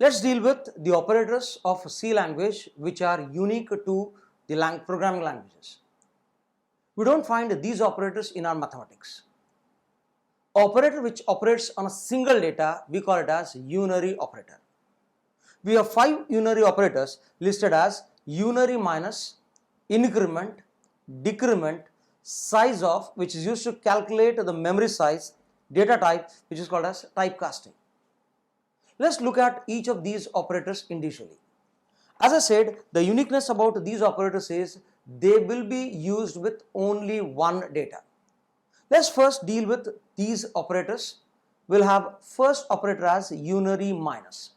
Let's deal with the operators of C language which are unique to the programming languages. We don't find these operators in our mathematics. Operator which operates on a single data, we call it as unary operator. We have 5 unary operators listed as unary minus, increment, decrement, size of, which is used to calculate the memory size, data type, which is called as typecasting. Let's look at each of these operators individually. As I said, the uniqueness about these operators is they will be used with only one data. Let's first deal with these operators. We'll have first operator as unary minus.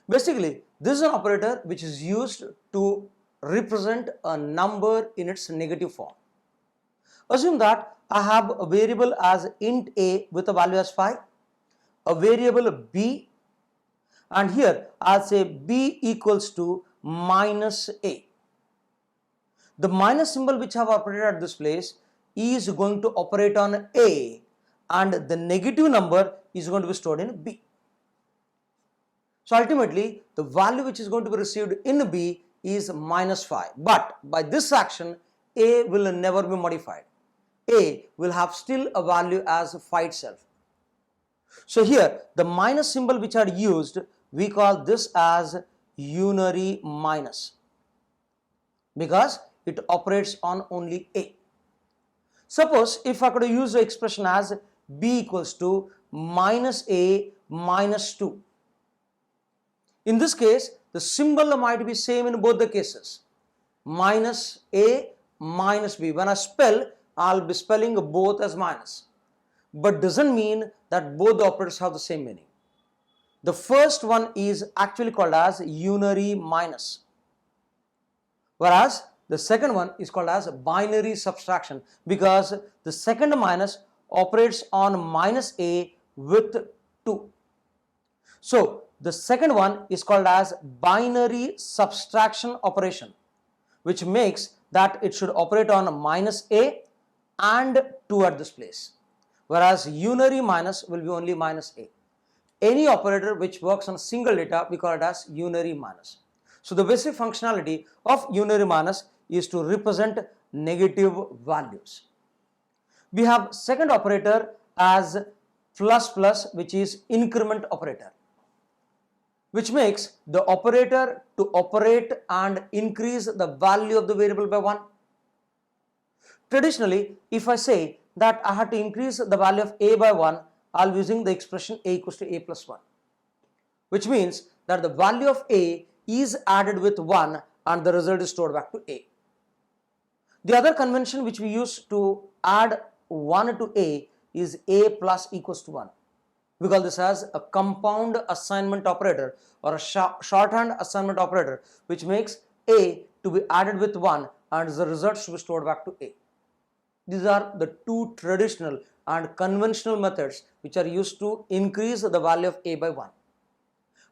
Basically, this is an operator which is used to represent a number in its negative form. Assume that I have a variable as int a with a value as 5, a variable b, and here I'll say b equals to minus a. The minus symbol which I have operated at this place is going to operate on a, and the negative number is going to be stored in b. So ultimately, the value which is going to be received in b is minus 5. But by this action, a will never be modified. A will have still a value as 5 itself. So here, the minus symbol which are used, we call this as unary minus, because it operates on only a. Suppose if I could use the expression as b equals to minus a minus 2. In this case, the symbol might be same in both the cases. Minus a minus b. When I spell, I'll be spelling both as minus. But doesn't mean that both the operators have the same meaning. The first one is actually called as unary minus, whereas the second one is called as binary subtraction, because the second minus operates on minus a with 2. So the second one is called as binary subtraction operation, which makes that it should operate on minus a and 2 at this place, whereas unary minus will be only minus a. Any operator which works on single data, we call it as unary minus. So the basic functionality of unary minus is to represent negative values. We have second operator as plus plus, which is increment operator, which makes the operator to operate and increase the value of the variable by 1. Traditionally, if I say that I had to increase the value of a by 1, I'll be using the expression a equals to a plus 1, which means that the value of a is added with 1 and the result is stored back to a. The other convention which we use to add 1 to a is a plus equals to 1. We call this as a compound assignment operator or a shorthand assignment operator, which makes a to be added with 1 and the result should be stored back to a. These are the two traditional and conventional methods which are used to increase the value of a by 1.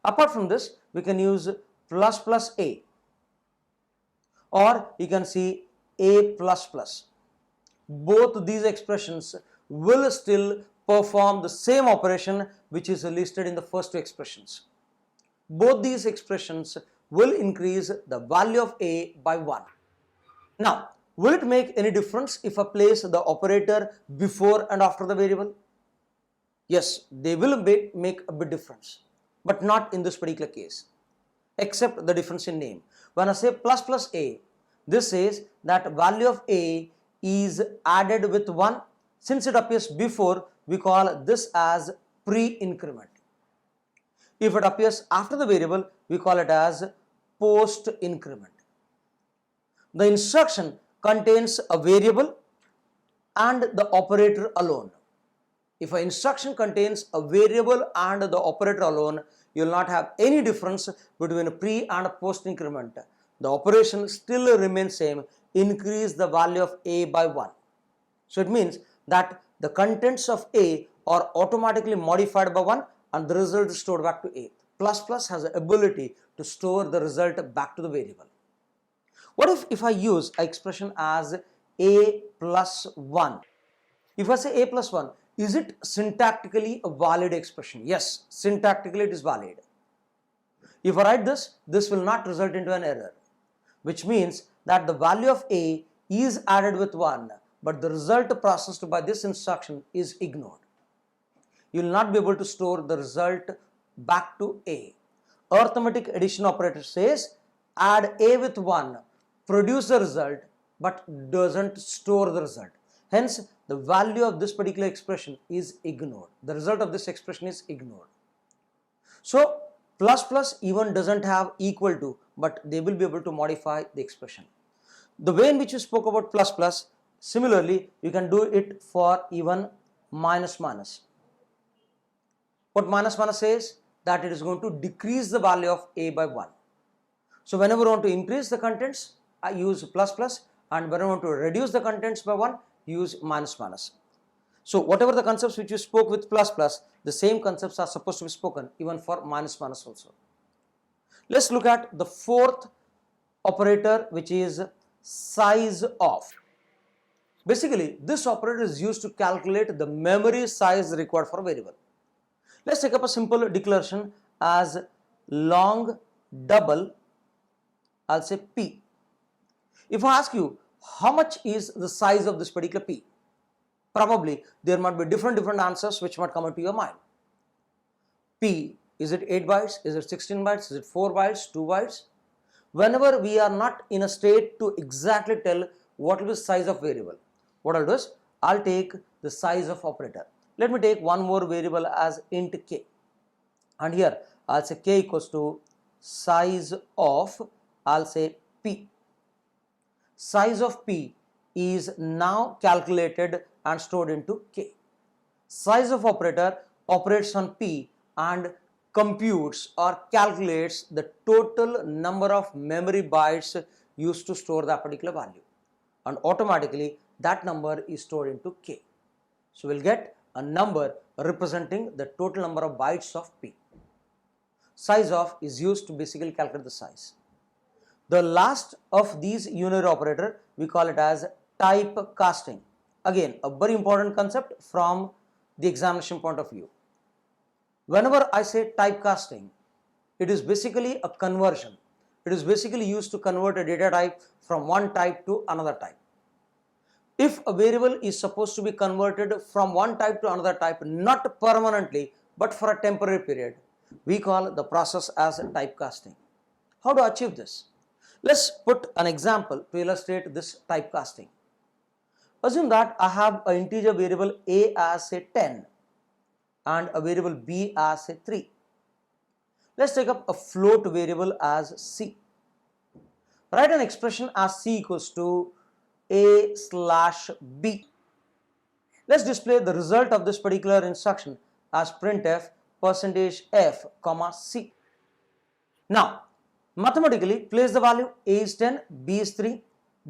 Apart from this, we can use plus plus a, or you can see a plus plus. Both these expressions will still perform the same operation which is listed in the first two expressions. Both these expressions will increase the value of a by 1. Now, will it make any difference if I place the operator before and after the variable? Yes, they will make a bit difference, but not in this particular case, except the difference in name. When I say plus plus a, this says that value of a is added with 1. Since it appears before, we call this as pre-increment. If it appears after the variable, we call it as post-increment. The instruction contains a variable and the operator alone. If an instruction contains a variable and the operator alone, you will not have any difference between a pre and a post increment. The operation still remains same, increase the value of a by 1. So it means that the contents of a are automatically modified by 1 and the result is stored back to a. Plus plus has the ability to store the result back to the variable. What if I use an expression as a plus 1? If I say a plus 1, is it syntactically a valid expression? Yes, syntactically it is valid. If I write this, this will not result into an error, which means that the value of A is added with 1, but the result processed by this instruction is ignored. You will not be able to store the result back to A. Arithmetic addition operator says add A with 1, produce the result, but doesn't store the result. Hence, the value of this particular expression is ignored. The result of this expression is ignored. So, plus plus even doesn't have equal to, but they will be able to modify the expression. The way in which you spoke about plus plus, similarly, you can do it for even minus minus. What minus minus says? That it is going to decrease the value of A by 1. So, whenever I want to increase the contents, I use plus plus, and when I want to reduce the contents by 1, use minus minus. So, whatever the concepts which you spoke with plus plus, the same concepts are supposed to be spoken even for minus minus also. Let's look at the fourth operator, which is size of. Basically, this operator is used to calculate the memory size required for a variable. Let's take up a simple declaration as long double, I'll say P. If I ask you how much is the size of this particular P, probably there might be different answers which might come into your mind. P, is it 8 bytes, is it 16 bytes, is it 4 bytes, 2 bytes? Whenever we are not in a state to exactly tell what will be the size of variable, what I'll do is I'll take the size of operator. Let me take one more variable as int k, and here I'll say k equals to size of, I'll say P. Size of P is now calculated and stored into k. Size of operator operates on P and computes or calculates the total number of memory bytes used to store that particular value, and automatically that number is stored into k. So we'll get a number representing the total number of bytes of P. Size of is used to basically calculate the size. The last of these unary operator, we call it as type casting. Again, a very important concept from the examination point of view. Whenever I say type casting, it is basically a conversion. It is basically used to convert a data type from one type to another type. If a variable is supposed to be converted from one type to another type, not permanently, but for a temporary period, we call the process as typecasting. How to achieve this? Let's put an example to illustrate this typecasting. Assume that I have an integer variable a as say 10 and a variable b as say 3. Let's take up a float variable as c. Write an expression as c equals to a/b. Let's display the result of this particular instruction as printf %f, c. Now, mathematically place the value a is 10, b is 3,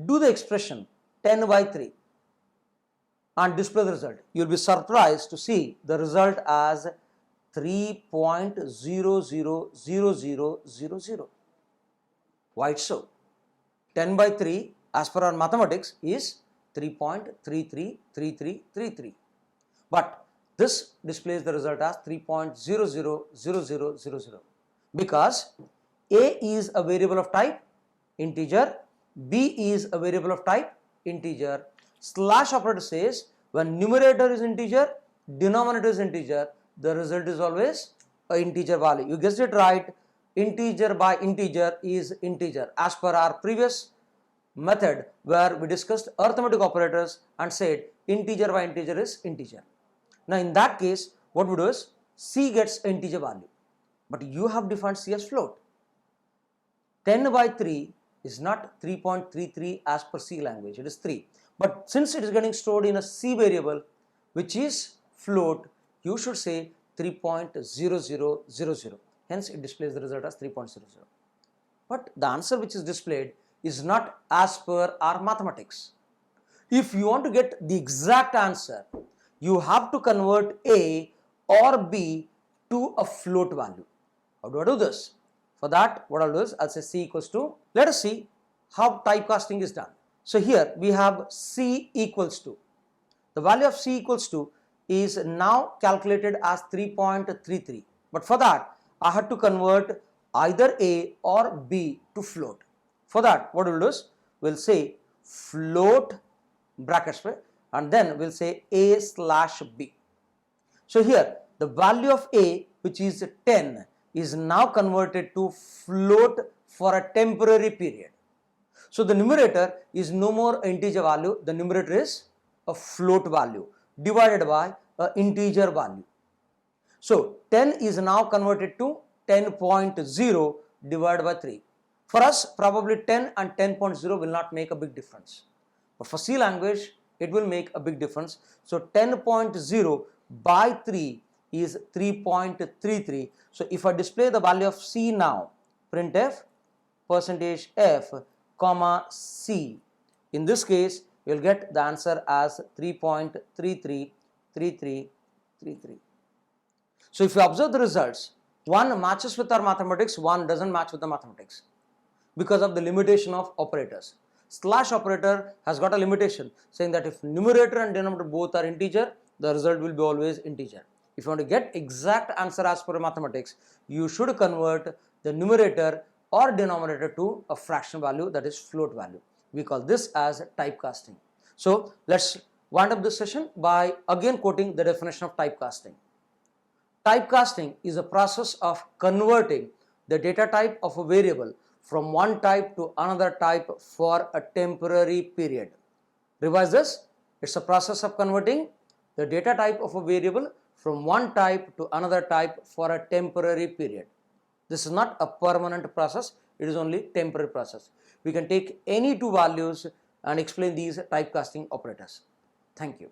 do the expression 10 by 3 and display the result. You will be surprised to see the result as 3.000000. Why so? 10 by 3 as per our mathematics is 3.333333, but this displays the result as 3.000000 because a is a variable of type integer, b is a variable of type integer. Slash operator says when numerator is integer, denominator is integer, the result is always an integer value. You guessed it right, integer by integer is integer as per our previous method where we discussed arithmetic operators and said integer by integer is integer. Now in that case, what we do is c gets an integer value, but you have defined c as float. 10 by 3 is not 3.33 as per C language, it is 3. But since it is getting stored in a C variable which is float, you should say 3.0000. Hence it displays the result as 3.00. But the answer which is displayed is not as per our mathematics. If you want to get the exact answer, you have to convert A or B to a float value. How do I do this? For that, what I'll do is I'll say C equals to, let us see how typecasting is done. So here we have C equals to, the value of C equals to is now calculated as 3.33, but for that I had to convert either A or B to float. For that, what we'll do is, we'll say float brackets, and then we'll say A slash B. So here, the value of A, which is 10, is now converted to float for a temporary period. So the numerator is no more integer value, the numerator is a float value divided by an integer value. So 10 is now converted to 10.0 divided by 3. For us, probably 10 and 10.0 will not make a big difference. But for C language, it will make a big difference. So 10.0 by 3 is 3.33. So if I display the value of C now, printf %f comma C. In this case, you will get the answer as 3.333333. So if you observe the results, one matches with our mathematics, one doesn't match with the mathematics because of the limitation of operators. Slash operator has got a limitation saying that if numerator and denominator both are integer, the result will be always integer. If you want to get exact answer as per mathematics, you should convert the numerator or denominator to a fraction value, that is float value. We call this as typecasting. So let's wind up this session by again quoting the definition of typecasting. Typecasting is a process of converting the data type of a variable from one type to another type for a temporary period. Revise this. It's a process of converting the data type of a variable from one type to another type for a temporary period. This is not a permanent process, it is only temporary process. We can take any two values and explain these typecasting operators. Thank you.